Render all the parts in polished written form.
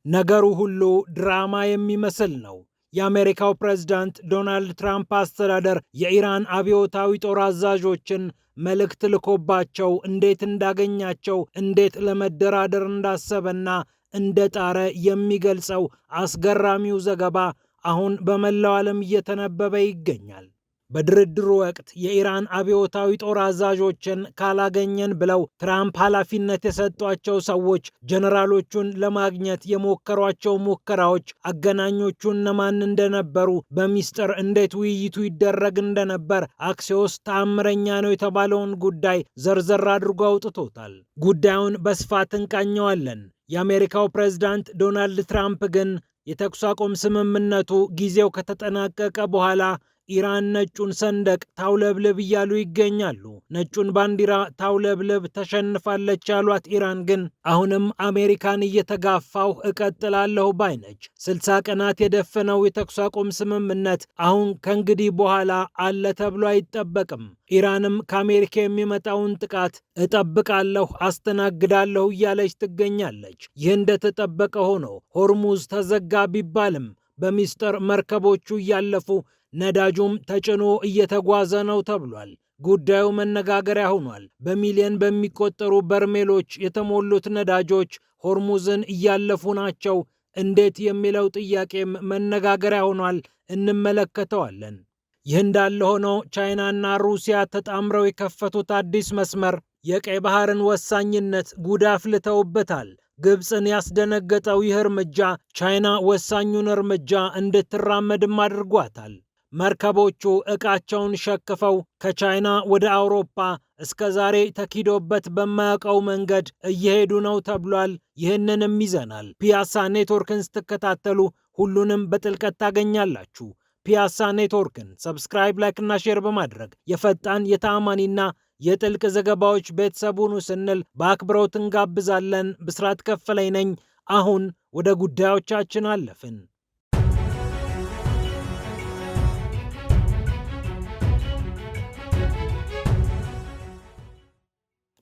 ነገሩ ሁሉ ድራማ የሚመስል ነው። የአሜሪካው ፕሬዝዳንት ዶናልድ ትራምፕ አስተዳደር የኢራን አብዮታዊ ጦር አዛዦችን መልእክት ልኮባቸው እንዴት እንዳገኛቸው፣ እንዴት ለመደራደር እንዳሰበና እንደጣረ የሚገልጸው አስገራሚው ዘገባ አሁን በመላው ዓለም እየተነበበ ይገኛል። በድርድሩ ወቅት የኢራን አብዮታዊ ጦር አዛዦችን ካላገኘን ብለው ትራምፕ ኃላፊነት የሰጧቸው ሰዎች ጀነራሎቹን ለማግኘት የሞከሯቸው ሙከራዎች አገናኞቹ እነማን እንደነበሩ፣ በሚስጥር እንዴት ውይይቱ ይደረግ እንደነበር አክሲዮስ ተአምረኛ ነው የተባለውን ጉዳይ ዘርዘር አድርጎ አውጥቶታል። ጉዳዩን በስፋት እንቃኘዋለን። የአሜሪካው ፕሬዝዳንት ዶናልድ ትራምፕ ግን የተኩስ አቁም ስምምነቱ ጊዜው ከተጠናቀቀ በኋላ ኢራን ነጩን ሰንደቅ ታውለብልብ እያሉ ይገኛሉ። ነጩን ባንዲራ ታውለብልብ ተሸንፋለች ያሏት ኢራን ግን አሁንም አሜሪካን እየተጋፋው እቀጥላለሁ ባይነች። 60 ቀናት የደፈነው የተኩስ አቁም ስምምነት አሁን ከእንግዲህ በኋላ አለ ተብሎ አይጠበቅም። ኢራንም ከአሜሪካ የሚመጣውን ጥቃት እጠብቃለሁ፣ አስተናግዳለሁ እያለች ትገኛለች። ይህ እንደተጠበቀ ሆኖ ሆርሙዝ ተዘጋ ቢባልም በሚስጥር መርከቦቹ እያለፉ ነዳጁም ተጭኖ እየተጓዘ ነው ተብሏል። ጉዳዩ መነጋገሪያ ሆኗል። በሚሊዮን በሚቆጠሩ በርሜሎች የተሞሉት ነዳጆች ሆርሙዝን እያለፉ ናቸው። እንዴት የሚለው ጥያቄም መነጋገሪያ ሆኗል። እንመለከተዋለን። ይህ እንዳለ ሆኖ ቻይናና ሩሲያ ተጣምረው የከፈቱት አዲስ መስመር የቀይ ባህርን ወሳኝነት ጉድ አፍልተውበታል። ግብፅን ያስደነገጠው ይህ እርምጃ ቻይና ወሳኙን እርምጃ እንድትራመድም አድርጓታል። መርከቦቹ ዕቃቸውን ሸክፈው ከቻይና ወደ አውሮፓ እስከ ዛሬ ተኪዶበት በማያውቀው መንገድ እየሄዱ ነው ተብሏል። ይህንንም ይዘናል። ፒያሳ ኔትወርክን ስትከታተሉ ሁሉንም በጥልቀት ታገኛላችሁ። ፒያሳ ኔትወርክን ሰብስክራይብ፣ ላይክ እና ሼር በማድረግ የፈጣን የተአማኒና የጥልቅ ዘገባዎች ቤተሰቡን ስንል በአክብሮት እንጋብዛለን። ብስራት ከፈለኝ ነኝ። አሁን ወደ ጉዳዮቻችን አለፍን።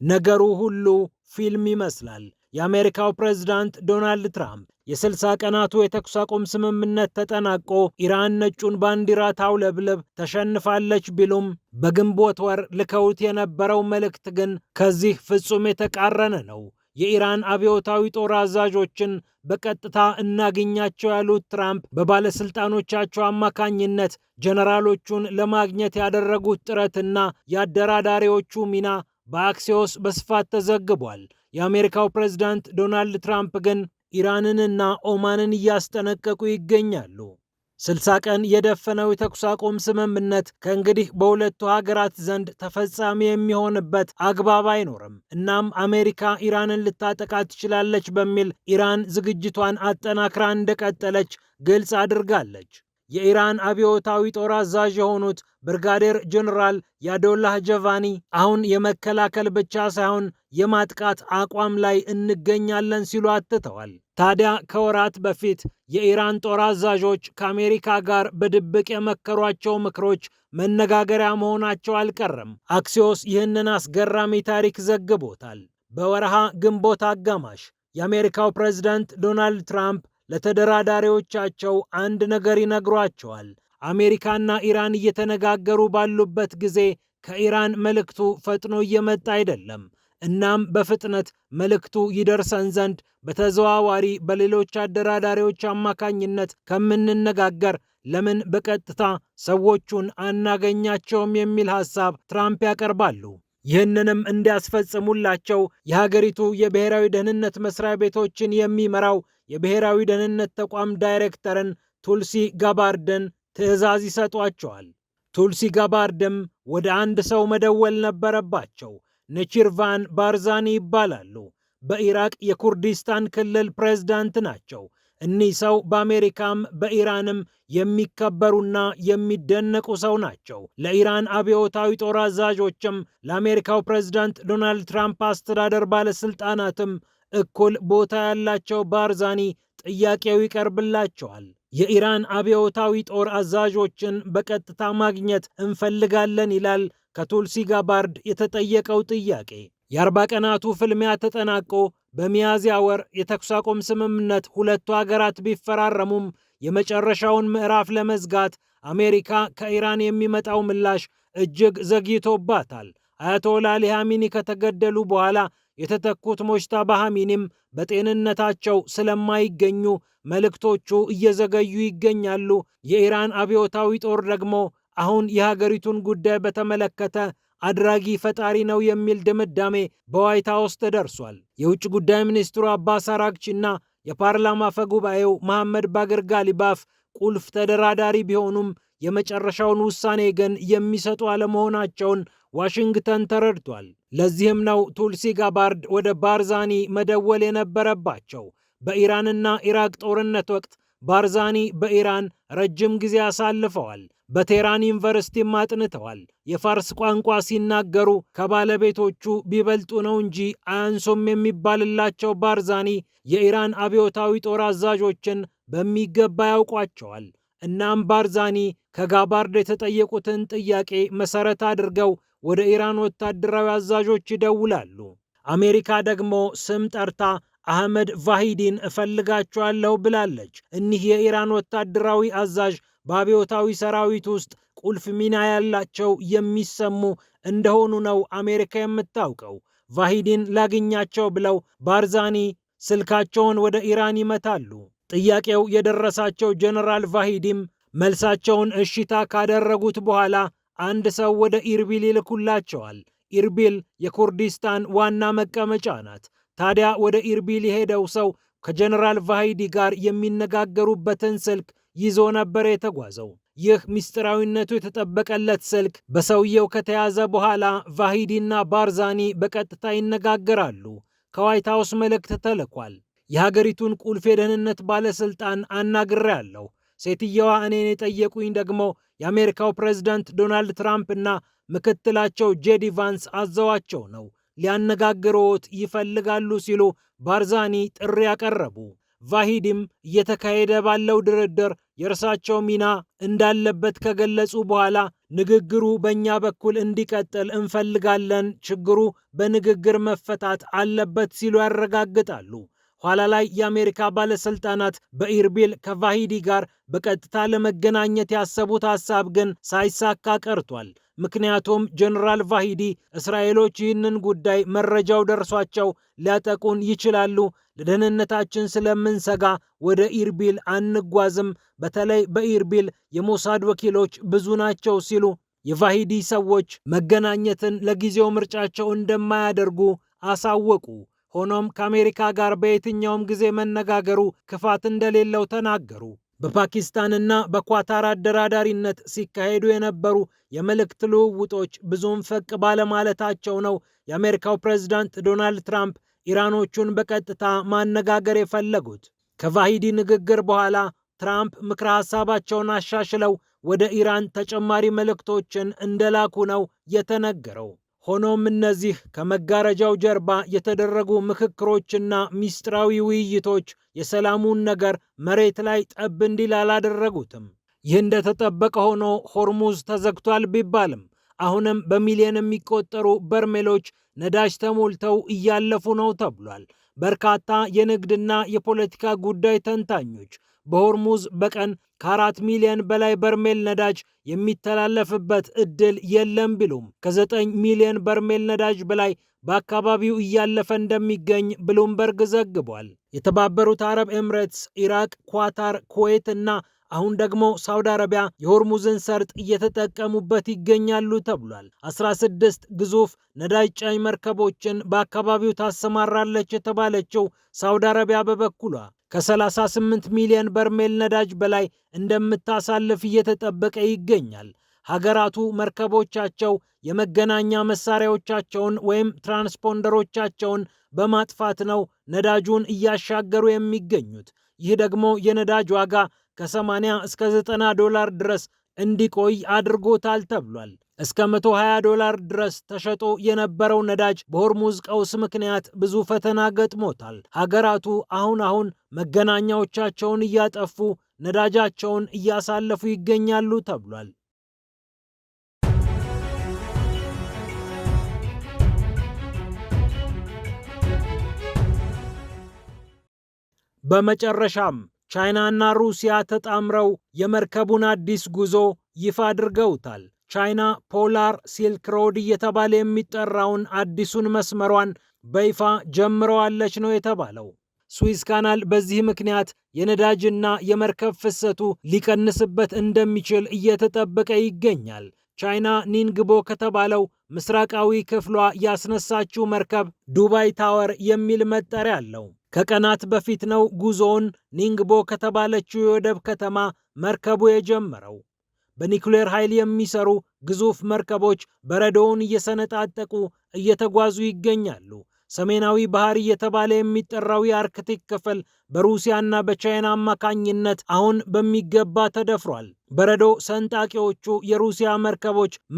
ነገሩ ሁሉ ፊልም ይመስላል። የአሜሪካው ፕሬዝዳንት ዶናልድ ትራምፕ የ60 ቀናቱ የተኩስ አቁም ስምምነት ተጠናቆ ኢራን ነጩን ባንዲራ ታውለብልብ ተሸንፋለች ቢሉም በግንቦት ወር ልከውት የነበረው መልእክት ግን ከዚህ ፍጹም የተቃረነ ነው። የኢራን አብዮታዊ ጦር አዛዦችን በቀጥታ እናገኛቸው ያሉት ትራምፕ በባለስልጣኖቻቸው አማካኝነት ጀነራሎቹን ለማግኘት ያደረጉት ጥረትና የአደራዳሪዎቹ ሚና በአክሲዮስ በስፋት ተዘግቧል። የአሜሪካው ፕሬዝዳንት ዶናልድ ትራምፕ ግን ኢራንንና ኦማንን እያስጠነቀቁ ይገኛሉ። 60 ቀን የደፈነው የተኩስ አቁም ስምምነት ከእንግዲህ በሁለቱ ሀገራት ዘንድ ተፈጻሚ የሚሆንበት አግባብ አይኖርም። እናም አሜሪካ ኢራንን ልታጠቃ ትችላለች በሚል ኢራን ዝግጅቷን አጠናክራ እንደቀጠለች ግልጽ አድርጋለች። የኢራን አብዮታዊ ጦር አዛዥ የሆኑት ብርጋዴር ጀነራል ያዶላህ ጀቫኒ አሁን የመከላከል ብቻ ሳይሆን የማጥቃት አቋም ላይ እንገኛለን ሲሉ አትተዋል። ታዲያ ከወራት በፊት የኢራን ጦር አዛዦች ከአሜሪካ ጋር በድብቅ የመከሯቸው ምክሮች መነጋገሪያ መሆናቸው አልቀረም። አክሲዮስ ይህንን አስገራሚ ታሪክ ዘግቦታል። በወርሃ ግንቦት አጋማሽ የአሜሪካው ፕሬዝዳንት ዶናልድ ትራምፕ ለተደራዳሪዎቻቸው አንድ ነገር ይነግሯቸዋል። አሜሪካና ኢራን እየተነጋገሩ ባሉበት ጊዜ ከኢራን መልእክቱ ፈጥኖ እየመጣ አይደለም። እናም በፍጥነት መልእክቱ ይደርሰን ዘንድ በተዘዋዋሪ በሌሎች አደራዳሪዎች አማካኝነት ከምንነጋገር ለምን በቀጥታ ሰዎቹን አናገኛቸውም የሚል ሐሳብ ትራምፕ ያቀርባሉ። ይህንንም እንዲያስፈጽሙላቸው የሀገሪቱ የብሔራዊ ደህንነት መስሪያ ቤቶችን የሚመራው የብሔራዊ ደህንነት ተቋም ዳይሬክተርን ቱልሲ ጋባርድን ትዕዛዝ ይሰጧቸዋል። ቱልሲ ጋባርድም ወደ አንድ ሰው መደወል ነበረባቸው። ነቺርቫን ባርዛኒ ይባላሉ። በኢራቅ የኩርዲስታን ክልል ፕሬዝዳንት ናቸው። እኒህ ሰው በአሜሪካም በኢራንም የሚከበሩና የሚደነቁ ሰው ናቸው። ለኢራን አብዮታዊ ጦር አዛዦችም ለአሜሪካው ፕሬዝዳንት ዶናልድ ትራምፕ አስተዳደር ባለስልጣናትም እኩል ቦታ ያላቸው ባርዛኒ ጥያቄው ይቀርብላቸዋል። የኢራን አብዮታዊ ጦር አዛዦችን በቀጥታ ማግኘት እንፈልጋለን ይላል ከቱልሲ ጋባርድ የተጠየቀው ጥያቄ። የ40 ቀናቱ ፍልሚያ ተጠናቆ በሚያዝያ ወር የተኩስ አቁም ስምምነት ሁለቱ ሀገራት ቢፈራረሙም የመጨረሻውን ምዕራፍ ለመዝጋት አሜሪካ ከኢራን የሚመጣው ምላሽ እጅግ ዘግይቶባታል። አያቶላ አሊ ኻሜኒ ከተገደሉ በኋላ የተተኩት ሞጅተባ ኻሜኒም በጤንነታቸው ስለማይገኙ መልእክቶቹ እየዘገዩ ይገኛሉ። የኢራን አብዮታዊ ጦር ደግሞ አሁን የሀገሪቱን ጉዳይ በተመለከተ አድራጊ ፈጣሪ ነው የሚል ድምዳሜ በዋይት ሃውስ ተደርሷል። የውጭ ጉዳይ ሚኒስትሩ አባስ አራግቺ እና የፓርላማ አፈ ጉባኤው መሐመድ ባግር ጋሊባፍ ቁልፍ ተደራዳሪ ቢሆኑም የመጨረሻውን ውሳኔ ግን የሚሰጡ አለመሆናቸውን ዋሽንግተን ተረድቷል። ለዚህም ነው ቱልሲ ጋባርድ ወደ ባርዛኒ መደወል የነበረባቸው። በኢራንና ኢራቅ ጦርነት ወቅት ባርዛኒ በኢራን ረጅም ጊዜ አሳልፈዋል። በቴህራን ዩኒቨርሲቲም አጥንተዋል። የፋርስ ቋንቋ ሲናገሩ ከባለቤቶቹ ቢበልጡ ነው እንጂ አያንሱም የሚባልላቸው ባርዛኒ የኢራን አብዮታዊ ጦር አዛዦችን በሚገባ ያውቋቸዋል። እናም ባርዛኒ ከጋባርድ የተጠየቁትን ጥያቄ መሰረት አድርገው ወደ ኢራን ወታደራዊ አዛዦች ይደውላሉ። አሜሪካ ደግሞ ስም ጠርታ አህመድ ቫሂዲን እፈልጋቸዋለሁ ብላለች። እኒህ የኢራን ወታደራዊ አዛዥ በአብዮታዊ ሰራዊት ውስጥ ቁልፍ ሚና ያላቸው የሚሰሙ እንደሆኑ ነው አሜሪካ የምታውቀው። ቫሂዲን ላግኛቸው ብለው ባርዛኒ ስልካቸውን ወደ ኢራን ይመታሉ። ጥያቄው የደረሳቸው ጀነራል ቫሂዲም መልሳቸውን እሽታ ካደረጉት በኋላ አንድ ሰው ወደ ኢርቢል ይልኩላቸዋል። ኢርቢል የኩርዲስታን ዋና መቀመጫ ናት። ታዲያ ወደ ኢርቢል የሄደው ሰው ከጀነራል ቫሂዲ ጋር የሚነጋገሩበትን ስልክ ይዞ ነበር የተጓዘው። ይህ ምስጢራዊነቱ የተጠበቀለት ስልክ በሰውየው ከተያዘ በኋላ ቫሂዲና ባርዛኒ በቀጥታ ይነጋገራሉ። ከዋይት ሃውስ መልእክት ተልኳል። የሀገሪቱን ቁልፍ የደህንነት ባለስልጣን አናግሬያለሁ። ሴትየዋ እኔን የጠየቁኝ ደግሞ የአሜሪካው ፕሬዝዳንት ዶናልድ ትራምፕ እና ምክትላቸው ጄዲ ቫንስ አዘዋቸው ነው። ሊያነጋግሮት ይፈልጋሉ ሲሉ ባርዛኒ ጥሪ ያቀረቡ። ቫሂዲም እየተካሄደ ባለው ድርድር የእርሳቸው ሚና እንዳለበት ከገለጹ በኋላ ንግግሩ በእኛ በኩል እንዲቀጥል እንፈልጋለን፣ ችግሩ በንግግር መፈታት አለበት ሲሉ ያረጋግጣሉ። ኋላ ላይ የአሜሪካ ባለስልጣናት በኢርቢል ከቫሂዲ ጋር በቀጥታ ለመገናኘት ያሰቡት ሐሳብ ግን ሳይሳካ ቀርቷል። ምክንያቱም ጀነራል ቫሂዲ እስራኤሎች ይህንን ጉዳይ መረጃው ደርሷቸው ሊያጠቁን ይችላሉ፣ ለደህንነታችን ስለምንሰጋ ወደ ኢርቢል አንጓዝም፣ በተለይ በኢርቢል የሞሳድ ወኪሎች ብዙ ናቸው ሲሉ የቫሂዲ ሰዎች መገናኘትን ለጊዜው ምርጫቸው እንደማያደርጉ አሳወቁ። ሆኖም ከአሜሪካ ጋር በየትኛውም ጊዜ መነጋገሩ ክፋት እንደሌለው ተናገሩ። በፓኪስታንና በኳታር አደራዳሪነት ሲካሄዱ የነበሩ የመልእክት ልውውጦች ብዙም ፈቅ ባለማለታቸው ነው የአሜሪካው ፕሬዝዳንት ዶናልድ ትራምፕ ኢራኖቹን በቀጥታ ማነጋገር የፈለጉት። ከቫሂዲ ንግግር በኋላ ትራምፕ ምክረ ሐሳባቸውን አሻሽለው ወደ ኢራን ተጨማሪ መልእክቶችን እንደላኩ ነው የተነገረው። ሆኖም እነዚህ ከመጋረጃው ጀርባ የተደረጉ ምክክሮችና ሚስጥራዊ ውይይቶች የሰላሙን ነገር መሬት ላይ ጠብ እንዲል አላደረጉትም። ይህ እንደተጠበቀ ሆኖ ሆርሙዝ ተዘግቷል ቢባልም አሁንም በሚሊዮን የሚቆጠሩ በርሜሎች ነዳጅ ተሞልተው እያለፉ ነው ተብሏል። በርካታ የንግድና የፖለቲካ ጉዳይ ተንታኞች በሆርሙዝ በቀን ከ4 ሚሊዮን በላይ በርሜል ነዳጅ የሚተላለፍበት እድል የለም ቢሉም ከ9 ሚሊዮን በርሜል ነዳጅ በላይ በአካባቢው እያለፈ እንደሚገኝ ብሉምበርግ ዘግቧል። የተባበሩት አረብ ኤምሬትስ፣ ኢራቅ፣ ኳታር፣ ኩዌት እና አሁን ደግሞ ሳውዲ አረቢያ የሆርሙዝን ሰርጥ እየተጠቀሙበት ይገኛሉ ተብሏል። 16 ግዙፍ ነዳጅ ጫኝ መርከቦችን በአካባቢው ታሰማራለች የተባለችው ሳውዲ አረቢያ በበኩሏ ከ38 ሚሊዮን በርሜል ነዳጅ በላይ እንደምታሳልፍ እየተጠበቀ ይገኛል። ሀገራቱ መርከቦቻቸው የመገናኛ መሳሪያዎቻቸውን ወይም ትራንስፖንደሮቻቸውን በማጥፋት ነው ነዳጁን እያሻገሩ የሚገኙት። ይህ ደግሞ የነዳጅ ዋጋ ከ80 እስከ 90 ዶላር ድረስ እንዲቆይ አድርጎታል ተብሏል። እስከ 120 ዶላር ድረስ ተሸጦ የነበረው ነዳጅ በሆርሙዝ ቀውስ ምክንያት ብዙ ፈተና ገጥሞታል። ሀገራቱ አሁን መገናኛዎቻቸውን እያጠፉ ነዳጃቸውን እያሳለፉ ይገኛሉ ተብሏል። በመጨረሻም ቻይናና ሩሲያ ተጣምረው የመርከቡን አዲስ ጉዞ ይፋ አድርገውታል። ቻይና ፖላር ሲልክ ሮድ እየተባለ የሚጠራውን አዲሱን መስመሯን በይፋ ጀምረዋለች ነው የተባለው። ስዊዝ ካናል በዚህ ምክንያት የነዳጅና የመርከብ ፍሰቱ ሊቀንስበት እንደሚችል እየተጠበቀ ይገኛል። ቻይና ኒንግቦ ከተባለው ምስራቃዊ ክፍሏ ያስነሳችው መርከብ ዱባይ ታወር የሚል መጠሪያ አለው። ከቀናት በፊት ነው ጉዞውን ኒንግቦ ከተባለችው የወደብ ከተማ መርከቡ የጀመረው። በኒውክሌር ኃይል የሚሰሩ ግዙፍ መርከቦች በረዶውን እየሰነጣጠቁ እየተጓዙ ይገኛሉ። ሰሜናዊ ባህር እየተባለ የሚጠራው የአርክቲክ ክፍል በሩሲያና በቻይና አማካኝነት አሁን በሚገባ ተደፍሯል። በረዶ ሰንጣቂዎቹ የሩሲያ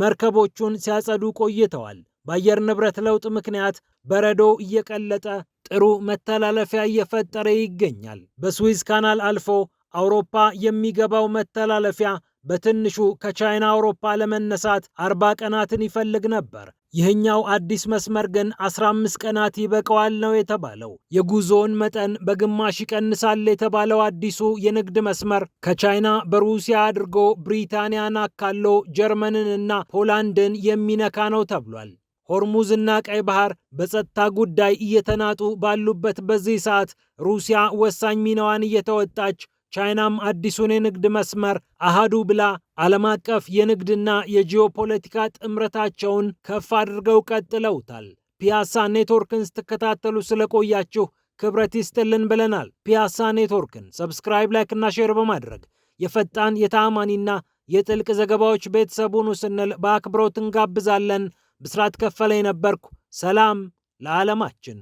መርከቦቹን ሲያጸዱ ቆይተዋል። በአየር ንብረት ለውጥ ምክንያት በረዶ እየቀለጠ ጥሩ መተላለፊያ እየፈጠረ ይገኛል። በስዊዝ ካናል አልፎ አውሮፓ የሚገባው መተላለፊያ በትንሹ ከቻይና አውሮፓ ለመነሳት 40 ቀናትን ይፈልግ ነበር። ይህኛው አዲስ መስመር ግን 15 ቀናት ይበቀዋል ነው የተባለው። የጉዞውን መጠን በግማሽ ይቀንሳል የተባለው አዲሱ የንግድ መስመር ከቻይና በሩሲያ አድርጎ ብሪታንያን አካሎ ጀርመንንና ፖላንድን የሚነካ ነው ተብሏል። ሆርሙዝና ቀይ ባህር በጸጥታ ጉዳይ እየተናጡ ባሉበት በዚህ ሰዓት ሩሲያ ወሳኝ ሚናዋን እየተወጣች፣ ቻይናም አዲሱን የንግድ መስመር አሃዱ ብላ ዓለም አቀፍ የንግድና የጂኦፖለቲካ ጥምረታቸውን ከፍ አድርገው ቀጥለውታል። ፒያሳ ኔትወርክን ስትከታተሉ ስለቆያችሁ ክብረት ይስጥልን ብለናል። ፒያሳ ኔትወርክን ሰብስክራይብ፣ ላይክ እና ሼር በማድረግ የፈጣን የተአማኒና የጥልቅ ዘገባዎች ቤተሰቡን ስንል በአክብሮት እንጋብዛለን። ብስራት ከፈለ ነበርኩ። ሰላም ለዓለማችን።